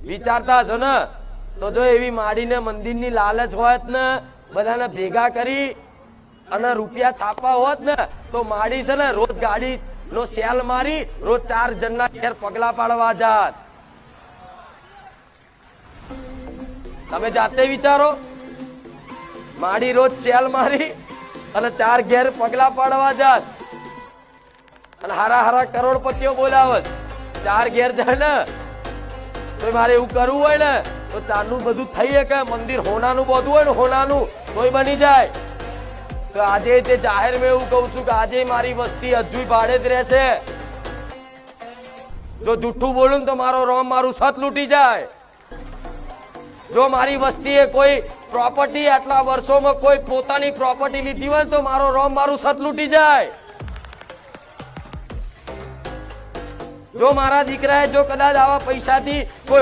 વિચારતા છો ને તો જો એવી માડીને મંદિરની લાલચ હોત ને બધાને ભેગા કરી અને રૂપિયા છાપવા હોત ને તો માડી છે ને રોજ ગાડી નો સેલ મારી રોજ 4 જણના ઘેર પગલા પાડવા જાત. તમે જાતે વિચારો, માડી રોજ સેલ મારી અને 4 ઘેર પગલા પાડવા જાત અને હારા હારા કરોડપતિઓ બોલાવત. 4 ઘેર જાય ને તો મારે એવું કરવું હોય ને તો 4નું બધું થઈ શકે. મંદિર હોનાનું બધું હોય ને હોનાનું તોય બની જાય. તો આજે તે જાહેર મેં એવું કહું છું કે આજે મારી વસ્તી હજુ ભાડે જ રહેશે. જો જુઠ્ઠું બોલું તો મારો રોમ મારું સત લૂંટી જાય. જો મારી વસ્તીએ કોઈ પ્રોપર્ટી આટલા વર્ષોમાં કોઈ પોતાની પ્રોપર્ટી લીધી હોય તો મારો રોમ મારું સત લૂંટી જાય. જો મારા દીકરાએ જો કદાચ આવા પૈસાથી કોઈ